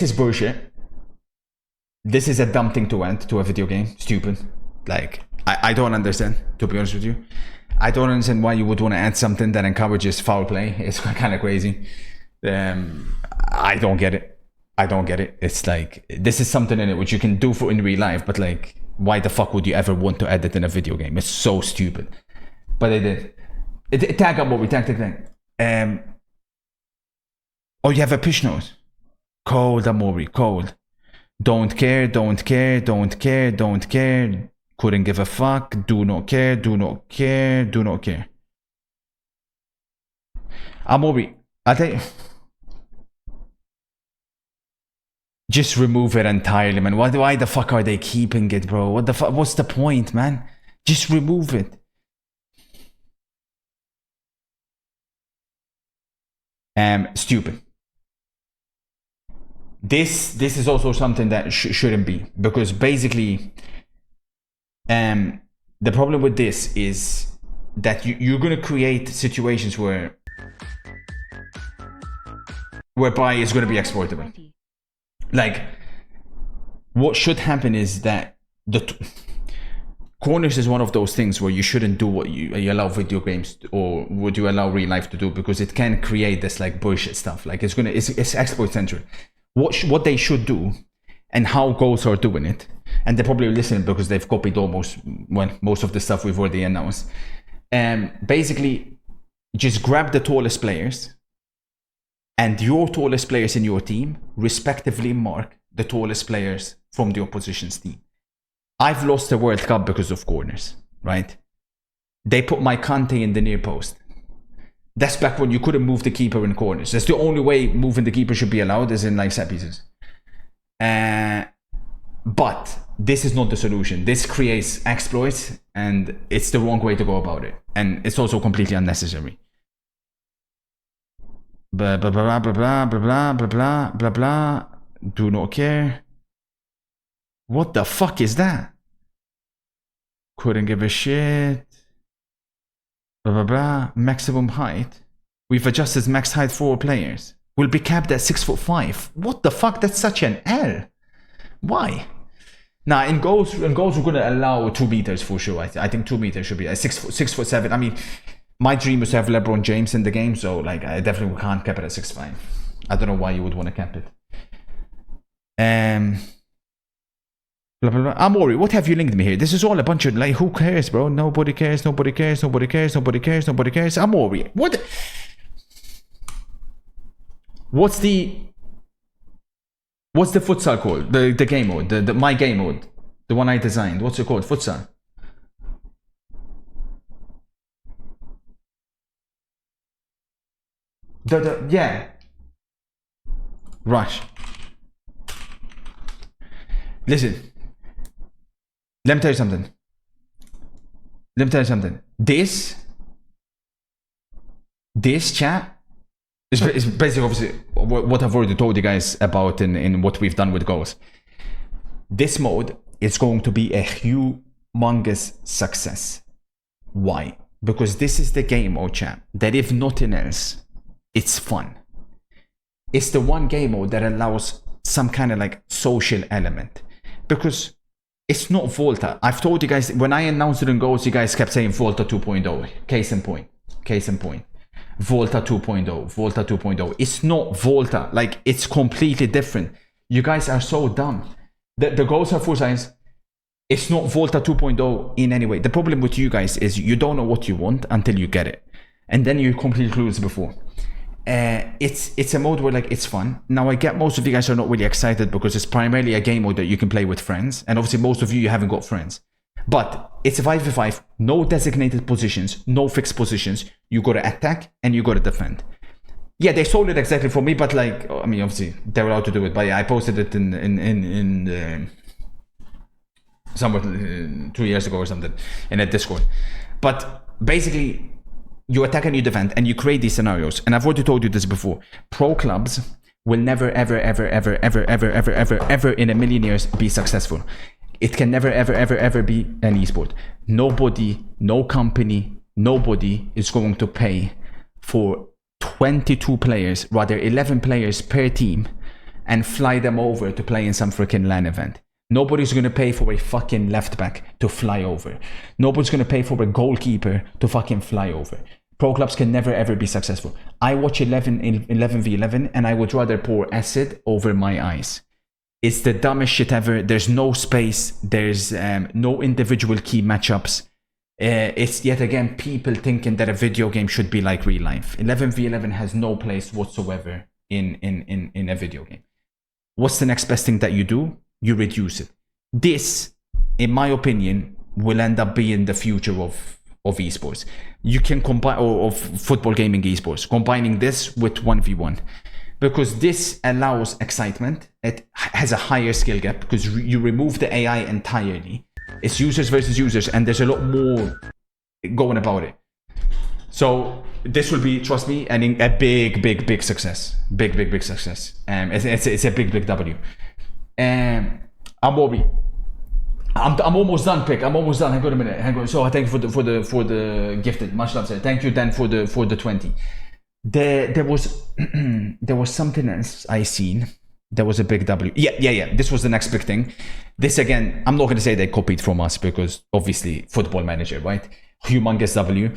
This is bullshit. This is a dumb thing to add to a video game. Stupid. Like, I don't understand, to be honest with you. I don't understand why you would want to add something that encourages foul play. It's kind of crazy. I don't get it. I don't get it. It's like, this is something in it which you can do for in real life, but like, why the fuck would you ever want to add it in a video game? It's so stupid. But they did. Tag up what we tag. Oh, you have a push note. Cold, Amori, cold. Don't care, don't care, don't care, don't care. Couldn't give a fuck. Do not care, do not care, do not care. Amori, I think. Just remove it entirely, man. Why the fuck are they keeping it, bro? What the fuck? What's the point, man? Just remove it. Stupid. This is also something that shouldn't be, because basically, the problem with this is that you're gonna create situations whereby it's gonna be exploitable. Like, what should happen is that corners is one of those things where you shouldn't do what you allow video games or would you allow real life to do, because it can create this like bullshit stuff. Like it's exploit central. What they should do and how goals are doing it, and they're probably listening because they've copied most of the stuff we've already announced. Basically, just grab the tallest players, and your tallest players in your team respectively mark the tallest players from the opposition's team. I've lost the World Cup because of corners, right? They put my Kante in the near post. That's back when you couldn't move the keeper in corners. That's the only way moving the keeper should be allowed, is in like set pieces. But this is not the solution. This creates exploits, and it's the wrong way to go about it. And it's also completely unnecessary. Blah, blah, blah, blah, blah, blah, blah, blah, blah, blah. Do not care. What the fuck is that? Couldn't give a shit. Blah, blah, blah. Maximum height. We've adjusted max height for all players. Will be capped at 6'5". What the fuck? That's such an L. Why? Nah, in goals we're gonna allow 2 meters for sure. I think 2 meters should be 6'7". I mean, my dream is to have LeBron James in the game, so like I definitely can't cap it at 6'5". I don't know why you would want to cap it. Blah, blah, blah. Amori, what have you linked me here? This is all a bunch of like, who cares, bro? Nobody cares, nobody cares, nobody cares, nobody cares, nobody cares. Amori, what? What's the futsal called? The game mode, the my game mode, the one I designed. What's it called? Futsal. Yeah. Rush. Listen. Let me tell you something. This chat is basically obviously what I've already told you guys about in what we've done with goals. This mode is going to be a humongous success. Why? Because this is the game mode, chat, that if nothing else, it's fun. It's the one game mode that allows some kind of like social element. Because it's not Volta. I've told you guys, when I announced it in goals, you guys kept saying Volta 2.0. Case in point. Volta 2.0. Volta 2.0. It's not Volta. Like, it's completely different. You guys are so dumb. The goals are full size. It's not Volta 2.0 in any way. The problem with you guys is you don't know what you want until you get it. And then you're completely clueless before. It's a mode where like it's fun. Now I get most of you guys are not really excited because it's primarily a game mode that you can play with friends, and obviously most of you haven't got friends. But it's a 5v5, no designated positions, no fixed positions. You gotta attack and you gotta defend. Yeah, they sold it exactly for me, but like, I mean, obviously they're allowed to do it. But yeah, I posted it in somewhere 2 years ago or something in a Discord. But basically, you attack and you defend, and you create these scenarios. And I've already told you this before. Pro clubs will never, ever in a million years be successful. It can never, ever be an esport. Nobody, no company, nobody is going to pay for 22 players, rather 11 players per team, and fly them over to play in some freaking LAN event. Nobody's going to pay for a fucking left back to fly over. Nobody's going to pay for a goalkeeper to fucking fly over. Pro clubs can never ever be successful. I watch 11v11 and I would rather pour acid over my eyes. It's the dumbest shit ever. There's no space. There's no individual key matchups. It's yet again people thinking that a video game should be like real life. 11v11 has no place whatsoever in a video game. What's the next best thing that you do? You reduce it. This, in my opinion, will end up being the future of esports. You can combine, or of football gaming esports, combining this with 1v1. Because this allows excitement. It has a higher skill gap because you remove the AI entirely. It's users versus users, and there's a lot more going about it. So this will be, trust me, a big success. Big success. It's a big W. Amori. I'm almost done, Pick. I'm almost done. Hang on a minute. Hang on. So thank you for the gifted. Much love, sir. Thank you, Dan, for the 20. There was something else I seen. There was a big W. Yeah. This was the next big thing. This again, I'm not going to say they copied from us because obviously Football Manager, right? Humongous W.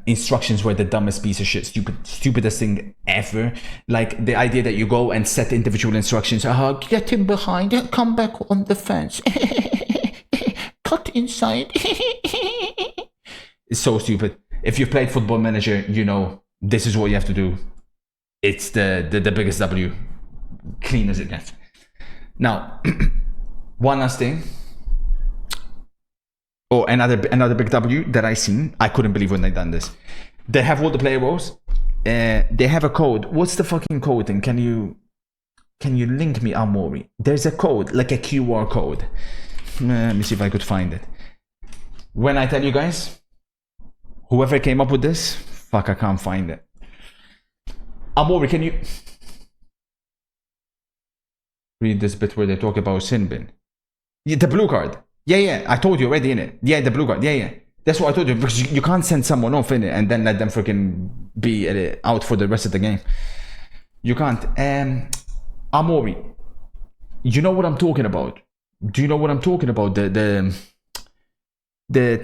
Instructions were the dumbest piece of shit, stupidest thing ever. Like the idea that you go and set individual instructions. Get in behind, come back on the fence, cut inside. It's so stupid. If you've played Football Manager, you know this is what you have to do. It's the biggest W, clean as it gets. Now, one last thing. Oh, another big W that I seen. I couldn't believe when they done this. They have all the player roles. They have a code. What's the fucking code? And can you link me, Amori? There's a code, like a QR code. Let me see if I could find it. When I tell you guys, whoever came up with this, fuck, I can't find it. Amori, can you read this bit where they talk about Sinbin? Yeah, the blue card. Yeah, I told you already, innit? Yeah, the blue card. Yeah. That's what I told you, because you can't send someone off, innit? And then let them freaking be out for the rest of the game. You can't. Amori, you know what I'm talking about? Do you know what I'm talking about? The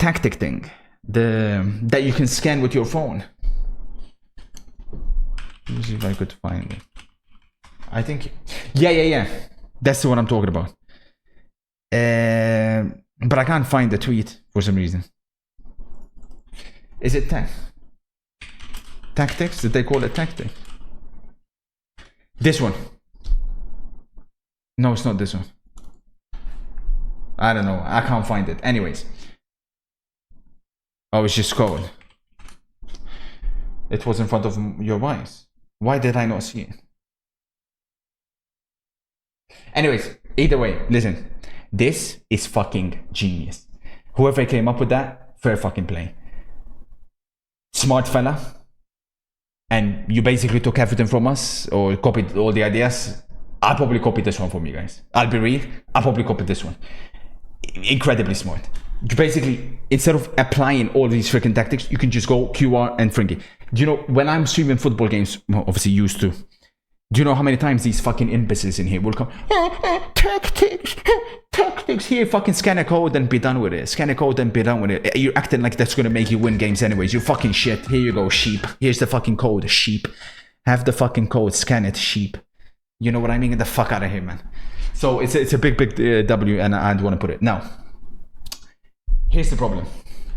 tactic thing. That you can scan with your phone. Let me see if I could find it. I think... Yeah. That's the one I'm talking about. But I can't find the tweet for some reason. Is it tactics? Did they call it tactics? This one. No, it's not this one. I don't know. I can't find it. Anyways. Oh, it's just code. It was in front of your eyes. Why did I not see it? Anyways, either way, listen. This is fucking genius. Whoever came up with that, fair fucking play. Smart fella. And you basically took everything from us, or copied all the ideas. I'll probably copy this one from you guys. I'll be real. I'll probably copy this one. Incredibly smart. You basically, instead of applying all these freaking tactics, you can just go QR and fringy. Do you know, when I'm streaming football games, well, obviously used to, do you know how many times these fucking imbeciles in here will come, tactics, here, fucking scan a code and be done with it. Scan a code and be done with it. You're acting like that's gonna make you win games anyways. You fucking shit. Here you go, sheep. Here's the fucking code, sheep. Have the fucking code, scan it, sheep. You know what I mean? Get the fuck out of here, man. So it's a big W, and I don't want to put it. Now, here's the problem.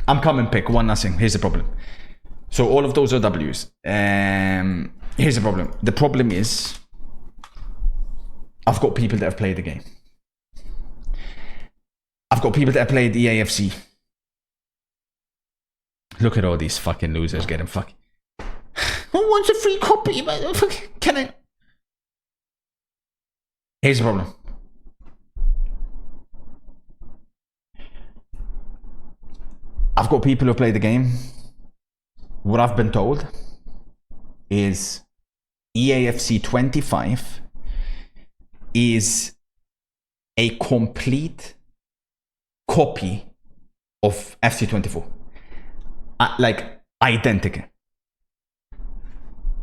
I'm coming, Pick, 1-0. Here's the problem. So all of those are W's. Here's the problem. The problem is, I've got people that have played the game. I've got people that have played the AFC. Look at all these fucking losers getting fucking... Who wants a free copy? Can I... Here's the problem. I've got people who play the game. What I've been told is EAFC 25 is a complete copy of FC 24. Like, identical.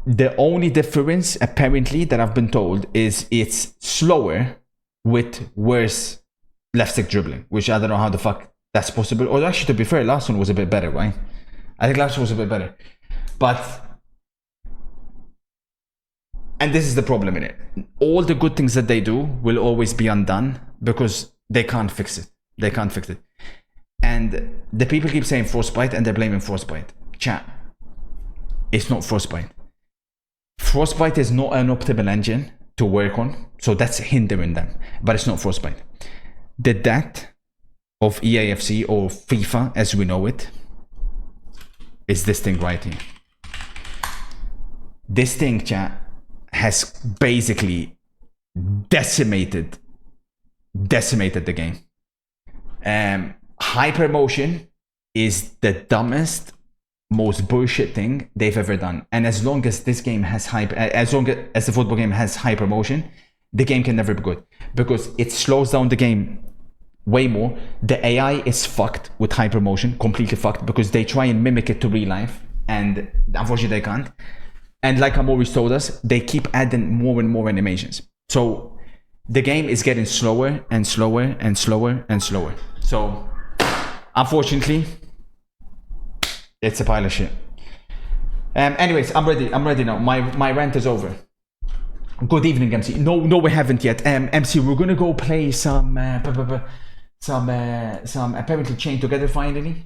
The only difference, apparently, that I've been told is it's slower with worse left stick dribbling, which I don't know how the fuck that's possible. Or actually, to be fair, last one was a bit better, right? I think last one was a bit better. But, and this is the problem in it. All the good things that they do will always be undone because they can't fix it. They can't fix it. And the people keep saying Frostbite and they're blaming Frostbite. Chat. It's not Frostbite. Frostbite is not an optimal engine to work on, so that's hindering them. But it's not Frostbite. The death of EAFC or FIFA as we know it is this thing right here. This thing, chat, has basically decimated the game. Hypermotion is the dumbest, most bullshit thing they've ever done. And as long as this game has as long as the football game has hypermotion, the game can never be good because it slows down the game way more. The AI is fucked with hypermotion, completely fucked, because they try and mimic it to real life, and unfortunately they can't. And like Amoris told us, they keep adding more and more animations. So the game is getting slower and slower and slower and slower. So unfortunately, it's a pile of shit. Anyways, I'm ready now. My rant is over. Good evening, MC. No, we haven't yet. MC, we're gonna go play some apparently Chain Together finally.